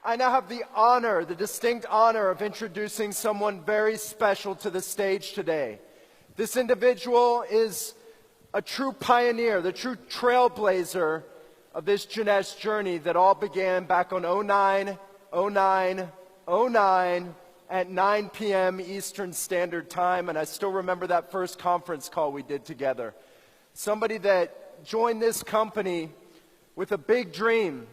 I now have the honor, the distinct honor of introducing someone very special to the stage today. This individual is a true pioneer, the true trailblazer of this Jeunesse journey that all began back on 09 at 9 p.m. Eastern Standard Time, and I still remember that first conference call we did together. Somebody that joined this company with a big dream,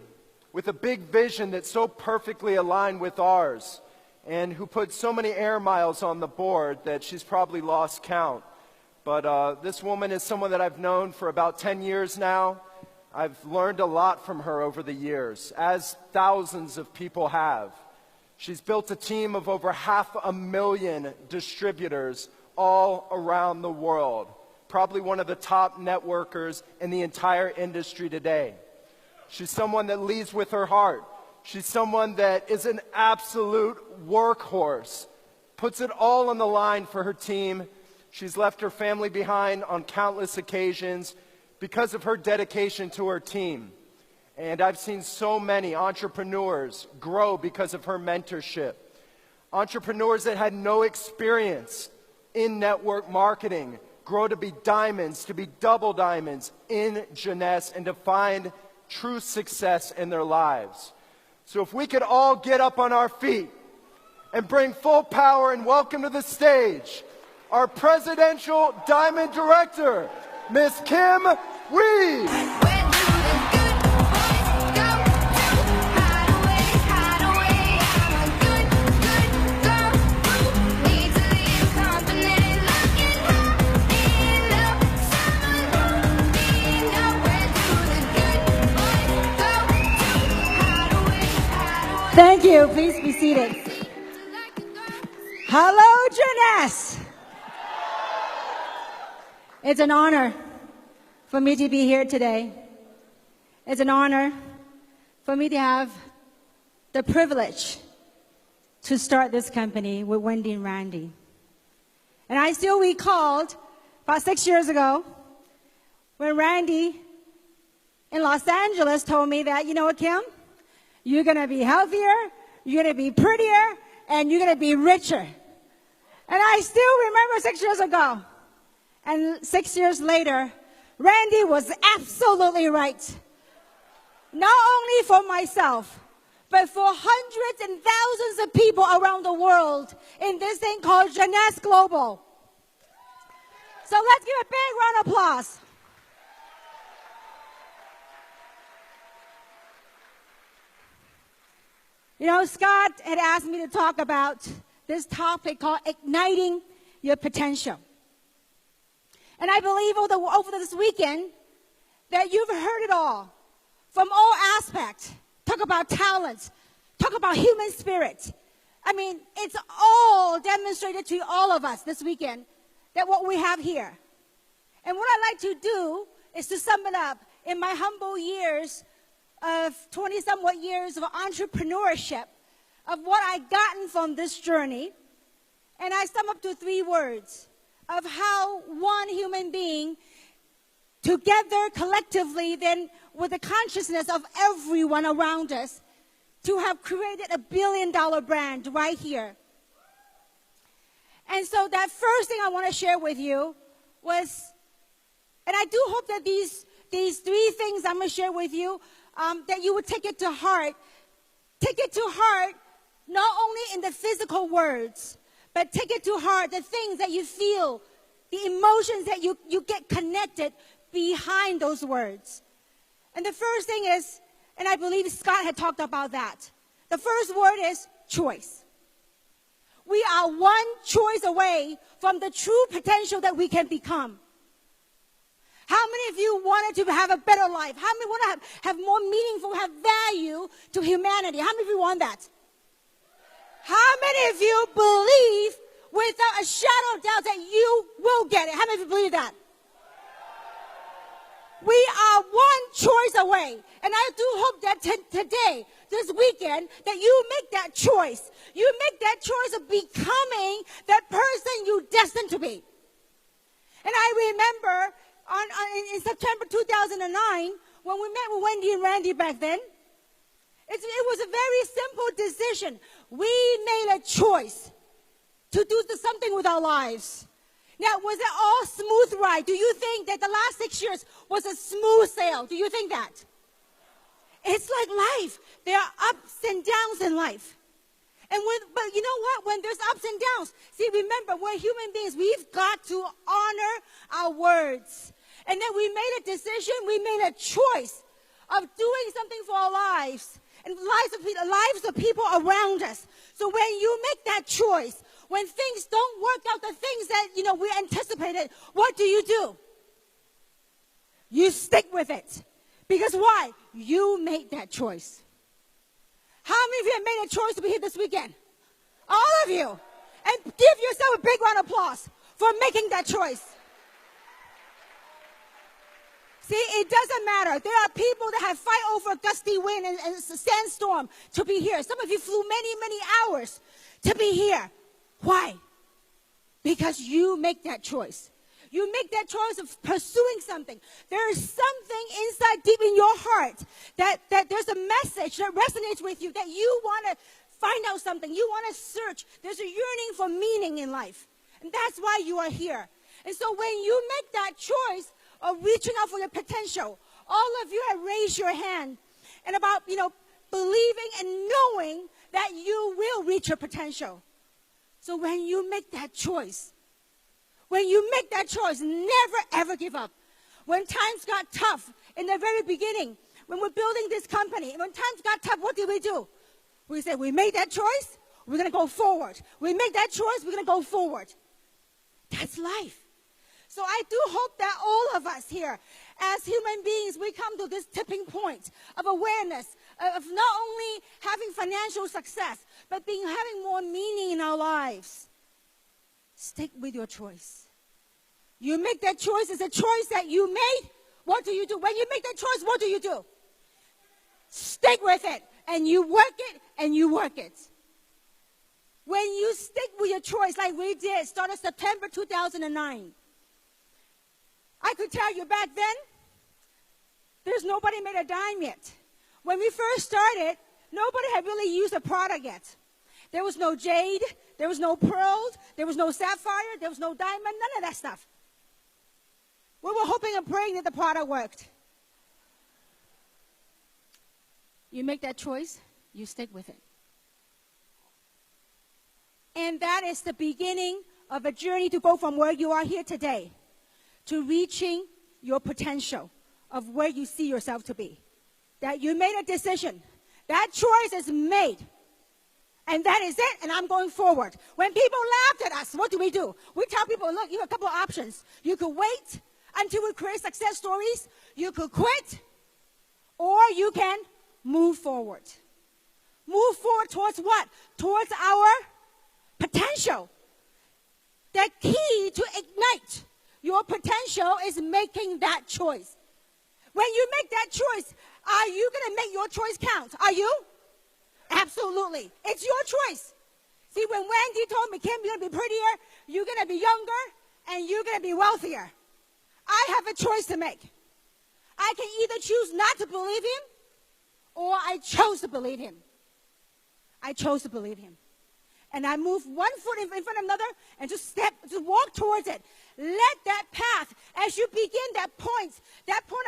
with a big vision that so perfectly aligned with ours, and who put so many air miles on the board that she's probably lost count. But this woman is someone that I've known for about 10 years now. I've learned a lot from her over the years, as thousands of people have. She's built a team of over 500,000 distributors all around the world, probably one of the top networkers in the entire industry today. She's someone that leads with her heart. She's someone that is an absolute workhorse, puts it all on the line for her team. She's left her family behind on countless occasions because of her dedication to her team. And I've seen so many entrepreneurs grow because of her mentorship. Entrepreneurs that had no experience in network marketing grow to be diamonds, to be double diamonds in Jeunesse, and to find true success in their lives. So if we could all get up on our feet and bring full power and welcome to the stage our Presidential Diamond Director, Miss Kim Wee. Thank you. Please be seated. Hello, Jeunesse. It's an honor for me to be here today. It's an honor for me to have the privilege to start this company with Wendy and Randy. And I still recalled about 6 years ago when Randy in Los Angeles told me that, you know what, Kim? You're going to be healthier, you're going to be prettier, and you're going to be richer. And I still remember 6 years ago. And 6 years later, Randy was absolutely right. Not only for myself, but for hundreds and thousands of people around the world in this thing called Jeunesse Global. So let's give a big round of applause. You know, Scott had asked me to talk about this topic called igniting your potential. And I believe over this weekend that you've heard it all from all aspects. Talk about talents, talk about human spirit. I mean, it's all demonstrated to all of us this weekend that what we have here. And what I like to do is to sum it up in my humble years of 20-somewhat years of entrepreneurship, of what I've gotten from this journey, and I sum up to 3 words of how one human being, together, collectively, then with the consciousness of everyone around us, to have created a billion-dollar brand right here. And so that first thing I want to share with you was, and I do hope that these 3 things I'm going to share with you, that you would take it to heart. Take it to heart not only in the physical words, but take it to heart the things that you feel, the emotions that you get connected behind those words. And the first thing is, and I believe Scott had talked about that, the first word is choice. We are one choice away from the true potential that we can become. How many of you wanted to have a better life? How many want to have more meaningful, have value to humanity? How many of you want that? How many of you believe without a shadow of doubt that you will get it? How many of you believe that? We are one choice away. And I do hope that today, this weekend, that you make that choice. You make that choice of becoming that person you're destined to be. And I remember in September 2009, when we met with Wendy and Randy back then, it was a very simple bold decision. We made a choice to do something with our lives. Now, was it all smooth ride? Do you think that the last 6 years was a smooth sail? Do you think that? It's like life. There are ups and downs in life. But you know what? When there's ups and downs, see, remember, we're human beings. We've got to honor our words. And then we made a decision. We made a choice of doing something for our lives and lives of people around us. So when you make that choice, when things don't work out, the things that, we anticipated, what do? You stick with it. Because why? You made that choice. How many of you have made a choice to be here this weekend? All of you. And give yourself a big round of applause for making that choice. See, it doesn't matter. There are people that have fight over gusty wind and sandstorm to be here. Some of you flew many, many hours to be here. Why? Because you make that choice. You make that choice of pursuing something. There is something inside deep in your heart that there's a message that resonates with you, that you want to find out something. You want to search. There's a yearning for meaning in life. And that's why you are here. And so when you make that choice of reaching out for your potential, all of you have raised your hand and about, believing and knowing that you will reach your potential. So when you make that choice, never, ever give up. When times got tough in the very beginning, when we're building this company, when times got tough, what did we do? We said, we made that choice, we're going to go forward. We make that choice, we're going to go forward. That's life. So I do hope that all of us here, as human beings, we come to this tipping point of awareness, of not only having financial success, but having more meaning in our lives. Stick with your choice. You make that choice. It's a choice that you made. What do you do? When you make that choice, what do you do? Stick with it. And you work it, and you work it. When you stick with your choice, like we did, started September 2009. I could tell you back then, there's nobody made a dime yet. When we first started, nobody had really used a product yet. There was no jade, there was no pearls, there was no sapphire, there was no diamond, none of that stuff. We were hoping and praying that the product worked. You make that choice, you stick with it. And that is the beginning of a journey to go from where you are here today to reaching your potential of where you see yourself to be. That you made a decision. That choice is made. And that is it, and I'm going forward. When people laughed at us, what do? We tell people, look, you have a couple of options. You could wait until we create success stories. You could quit, or you can move forward. Move forward towards what? Towards our potential. The key to ignite your potential is making that choice. When you make that choice, are you going to make your choice count? Are you? Absolutely. It's your choice. See, when Wendy told me, Kim, you're going to be prettier, you're going to be younger, and you're going to be wealthier, I have a choice to make. I can either choose not to believe him, or I chose to believe him. I chose to believe him. And I moved one foot in front of another and just walk towards it. Let that path, as you begin that point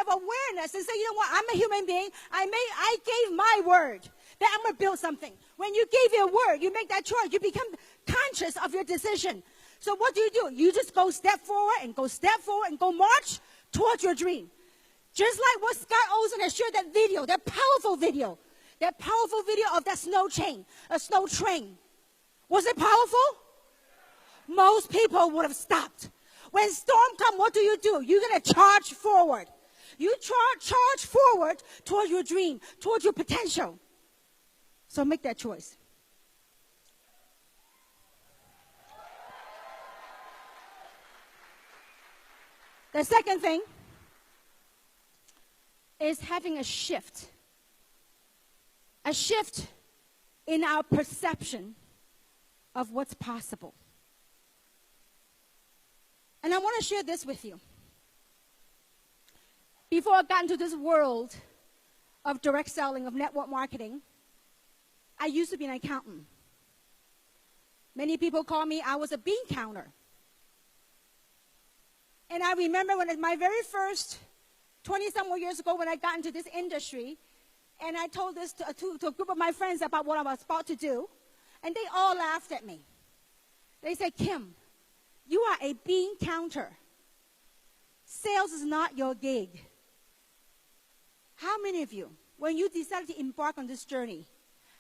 of awareness, and say, you know what, I'm a human being. I gave my word that I'm going to build something. When you gave your word, you make that choice. You become conscious of your decision. So what do? You just go step forward and go march towards your dream. Just like what Scott Olsen has shared that video, that powerful video of that snow train. Was it powerful? Most people would have stopped. When storm comes, what do? You're going to charge forward. You charge forward towards your dream, towards your potential. So make that choice. The second thing is having a shift in our perception of what's possible. And I want to share this with you. Before I got into this world of direct selling, of network marketing, I used to be an accountant. Many people call me, I was a bean counter. And I remember when my very first 20-some more years ago when I got into this industry, and I told this to a group of my friends about what I was about to do, and they all laughed at me. They said, Kim, you are a bean counter. Sales is not your gig. How many of you, when you decided to embark on this journey,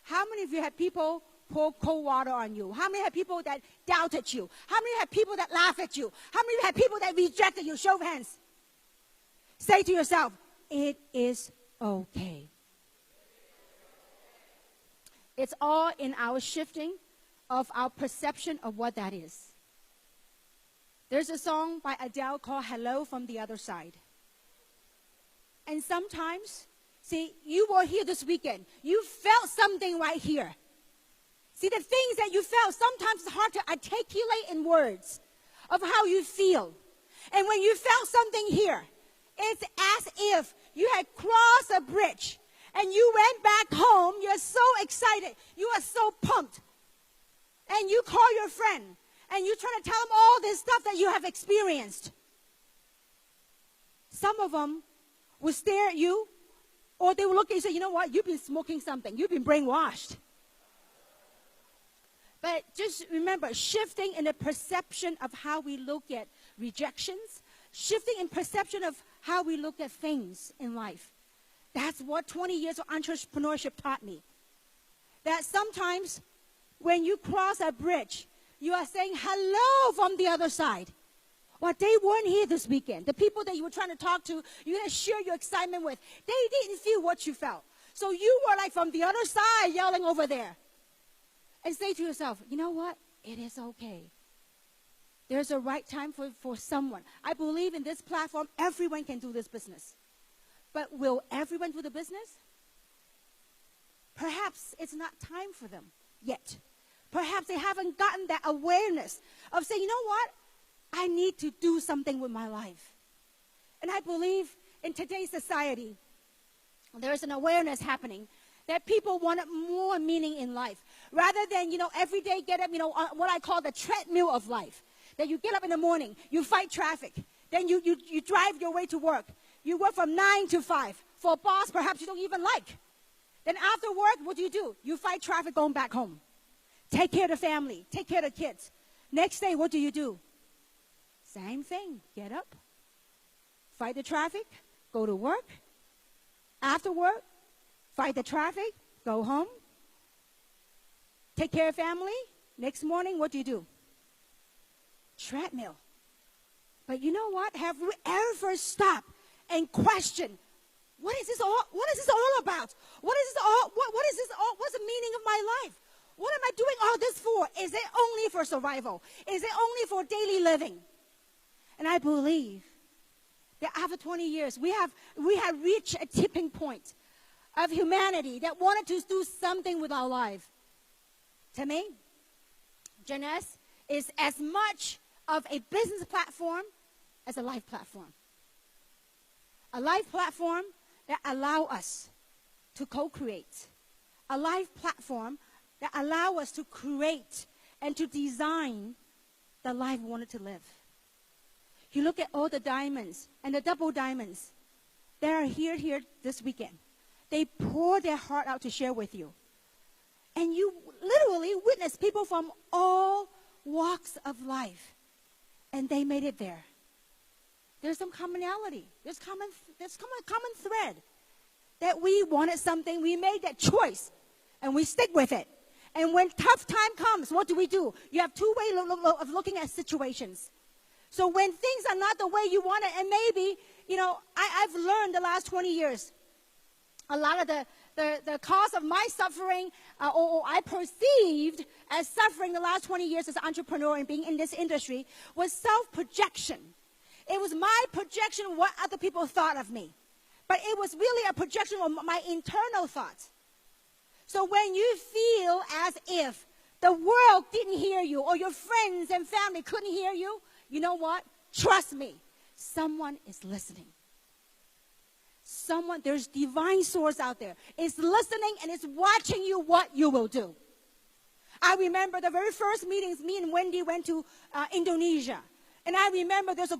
how many of you had people pour cold water on you? How many had people that doubted you? How many had people that laughed at you? How many had people that rejected you? Show of hands. Say to yourself, it is okay. It's all in our shifting of our perception of what that is. There's a song by Adele called Hello from the Other Side. And sometimes, see, you were here this weekend. You felt something right here. See, the things that you felt, sometimes it's hard to articulate in words of how you feel. And when you felt something here, it's as if you had crossed a bridge and you went back home. You're so excited. You are so pumped. And you call your friend and you're trying to tell them all this stuff that you have experienced. Some of them will stare at you, or they will look at you and say, you know what, you've been smoking something. You've been brainwashed. But just remember, shifting in the perception of how we look at rejections, shifting in perception of how we look at things in life. That's what 20 years of entrepreneurship taught me. That sometimes when you cross a bridge, you are saying hello from the other side. Well, they weren't here this weekend. The people that you were trying to talk to, you had to share your excitement with, they didn't feel what you felt. So you were like from the other side yelling over there. And say to yourself, you know what? It is okay. There's a right time for someone. I believe in this platform, everyone can do this business. But will everyone do the business? Perhaps it's not time for them yet. Perhaps they haven't gotten that awareness of saying, you know what? I need to do something with my life. And I believe in today's society, there's an awareness happening that people wanted more meaning in life. Rather than, every day get up, on what I call the treadmill of life. That you get up in the morning, you fight traffic. Then you drive your way to work. You work from 9 to 5. For a boss, perhaps you don't even like. Then after work, what do? You fight traffic going back home. Take care of the family. Take care of the kids. Next day, what do? Same thing. Get up. Fight the traffic. Go to work. After work, fight the traffic. Go home. Take care of family. Next morning, what do? Treadmill. But you know what? Have we ever stopped and questioned, what is this all about? What's the meaning of my life? What am I doing all this for? Is it only for survival? Is it only for daily living? And I believe that after 20 years, we have reached a tipping point of humanity that wanted to do something with our life. To me, Jeunesse is as much of a business platform as a life platform. A life platform that allows us to co-create. A life platform that allows us to create and to design the life we wanted to live. You look at all the diamonds and the double diamonds that are here this weekend. They pour their heart out to share with you. And you literally witness people from all walks of life. And they made it there. There's some commonality. There's common thread. That we wanted something, we made that choice, and we stick with it. And when tough time comes, what do? You have two ways of looking at situations. So when things are not the way you want it, and maybe, I've learned the last 20 years, a lot of the cause of my suffering, or I perceived as suffering the last 20 years as an entrepreneur and being in this industry, was self-projection. It was my projection of what other people thought of me. But it was really a projection of my internal thoughts. So when you feel as if the world didn't hear you, or your friends and family couldn't hear you, you know what? Trust me, someone is listening. there's divine source out there. It's listening and it's watching you what you will do. I remember the very first meetings, me and Wendy went to Indonesia. And I remember there's a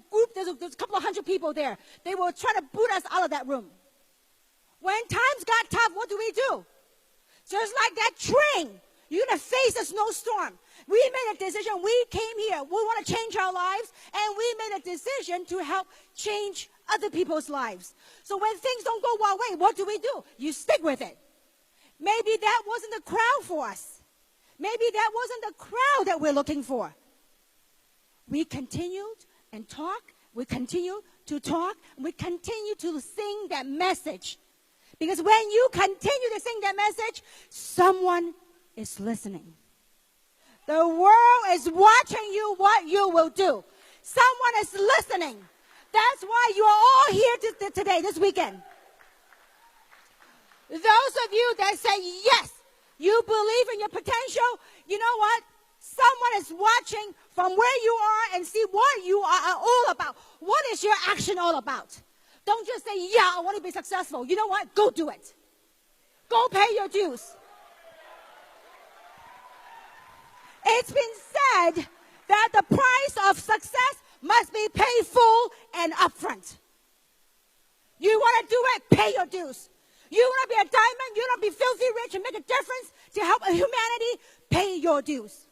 couple of hundred people there. They were trying to boot us out of that room. When times got tough, what do? Just like that train, you're going to face a snowstorm. We made a decision. We came here. We want to change our lives. And we made a decision to help change other people's lives. So when things don't go our way, what do? You stick with it. Maybe that wasn't the crowd for us. Maybe that wasn't the crowd that we're looking for. We continued and talked. We continued to talk. We continued to sing that message. Because when you continue to sing that message, someone is listening. The world is watching you what you will do. Someone is listening. That's why you are all here today, this weekend. Those of you that say, yes, you believe in your potential, you know what? Someone is watching from where you are and see what you are all about. What is your action all about? Don't just say, yeah, I want to be successful. You know what? Go do it. Go pay your dues. It's been said that the price of success must be paid full and upfront. You want to do it? Pay your dues. You want to be a diamond? You want to be filthy rich and make a difference to help humanity? Pay your dues.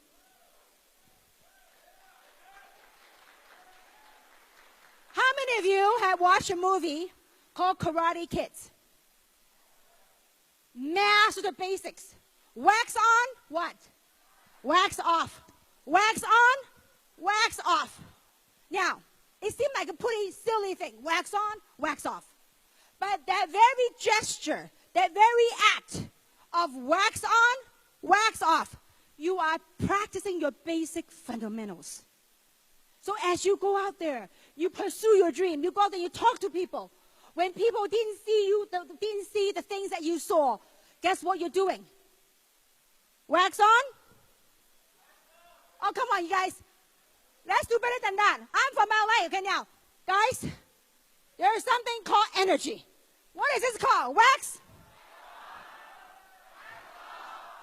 How many of you have watched a movie called Karate Kids? Master the basics. Wax on, what? Wax off. Wax on, wax off. Now, it seemed like a pretty silly thing. Wax on, wax off. But that very gesture, that very act of wax on, wax off, you are practicing your basic fundamentals. So as you go out there, you pursue your dream. You go out there, you talk to people. When people didn't see you, didn't see the things that you saw, guess what you're doing? Wax on? Oh, come on, you guys. Let's do better than that. I'm from LA, okay, now. Guys, there's something called energy. What is this called? Wax?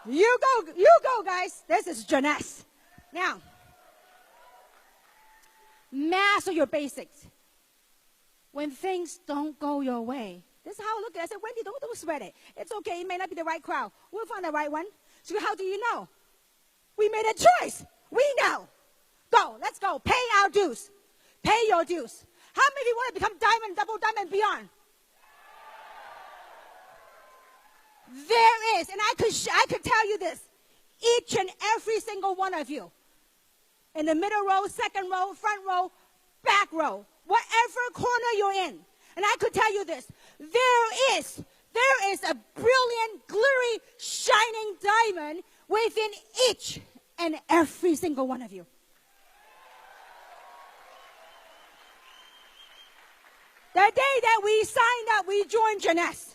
You go, guys. This is Jeunesse. Now, master your basics. When things don't go your way, this is how I look at it. I said, Wendy, don't sweat it. It's okay. It may not be the right crowd. We'll find the right one. So how do you know? We made a choice. We know. Go. Let's go. Pay our dues. Pay your dues. How many of you want to become diamond, double diamond, beyond? There is, and I could tell you this, each and every single one of you, in the middle row, second row, front row, back row, whatever corner you're in, and I could tell you this, there is a brilliant, glary, shining diamond within each and every single one of you. The day that we signed up, we joined Jeunesse.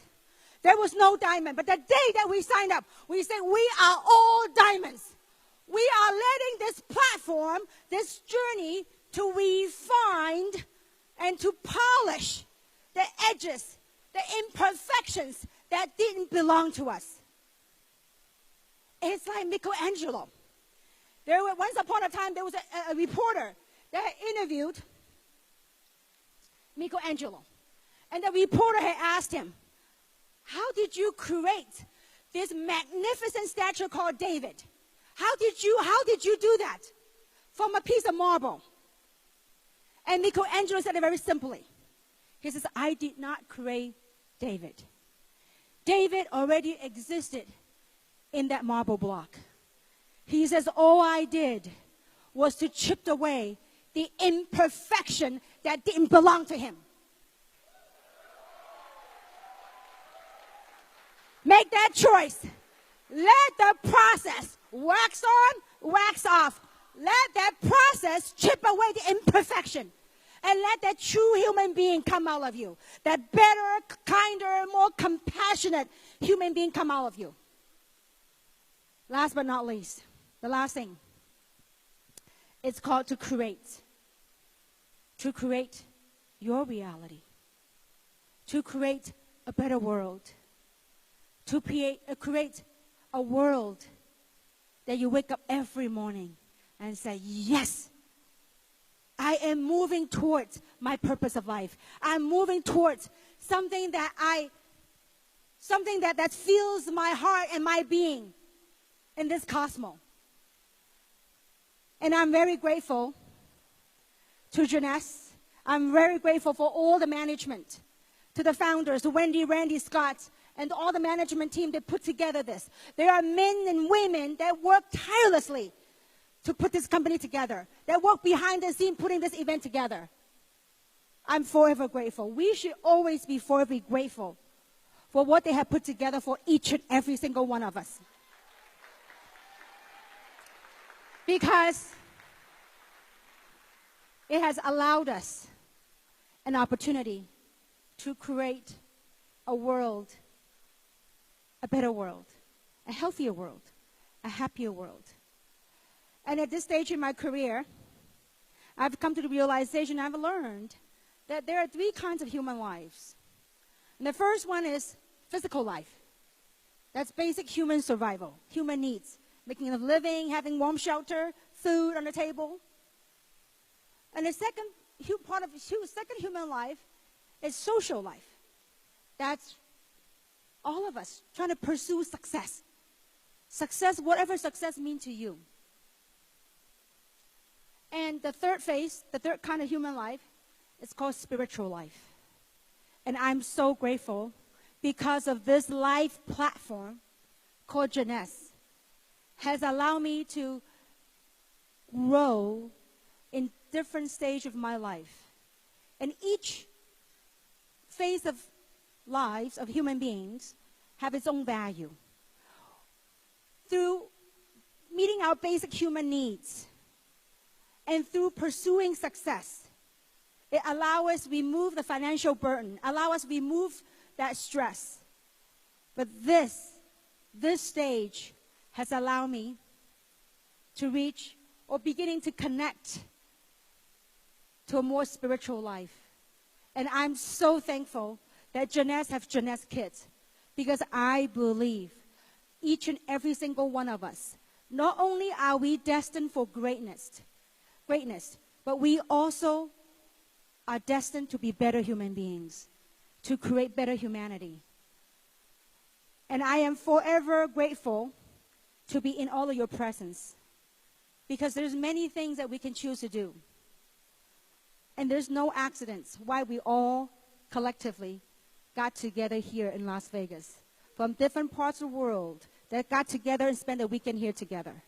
There was no diamond. But the day that we signed up, we said we are all diamonds. We are letting this platform, this journey, to refine and to polish the edges, the imperfections that didn't belong to us. It's like Michelangelo. Once upon a time, there was a reporter that interviewed Michelangelo. And the reporter had asked him, how did you create this magnificent statue called David? How did you do that? From a piece of marble. And Michelangelo said it very simply. He says, I did not create David. David already existed in that marble block. He says, all I did was to chip away the imperfection that didn't belong to him. Make that choice. Let the process wax on, wax off. Let that process chip away the imperfection. And let that true human being come out of you. That better, kinder, more compassionate human being come out of you. Last but not least, the last thing. It's called to create. To create your reality. To create a better world, to create a world that you wake up every morning and say, yes, I am moving towards my purpose of life. I'm moving towards something that fills my heart and my being in this cosmos. And I'm very grateful to Jeunesse. I'm very grateful for all the management, to the founders, to Wendy, Randy, Scott, and all the management team that put together this. There are men and women that work tirelessly to put this company together, that work behind the scene putting this event together. I'm forever grateful. We should always be forever grateful for what they have put together for each and every single one of us. Because it has allowed us an opportunity to create a world, a better world, a healthier world, a happier world. And at this stage in my career, I've come to the realization, I've learned that there are 3 kinds of human lives. And the first one is physical life. That's basic human survival, human needs, making a living, having warm shelter, food on the table. And the second part of second human life is social life. That's all of us trying to pursue success. Success, whatever success means to you. And the third phase, the third kind of human life, is called spiritual life. And I'm so grateful because of this live platform called Jeunesse has allowed me to grow in different stage of my life. And each phase of lives of human beings have its own value. Through meeting our basic human needs and through pursuing success, it allows us to remove the financial burden, allow us to remove that stress. But this stage has allowed me to reach or beginning to connect to a more spiritual life. And I'm so thankful that Jeunesse have Jeunesse kids, because I believe each and every single one of us, not only are we destined for greatness, but we also are destined to be better human beings, to create better humanity. And I am forever grateful to be in all of your presence, because there's many things that we can choose to do. And there's no accidents why we all collectively got together here in Las Vegas from different parts of the world that got together and spent a weekend here together.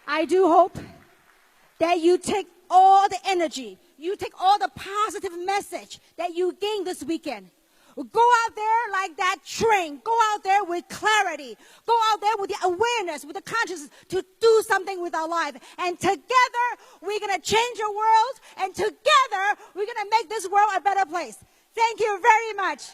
I do hope that you take all the energy, you take all the positive message that you gained this weekend. Go out there like that train. Go out there with clarity. Go out there with the awareness, with the consciousness to do something with our life. And together, we're going to change the world. And together, we're going to make this world a better place. Thank you very much.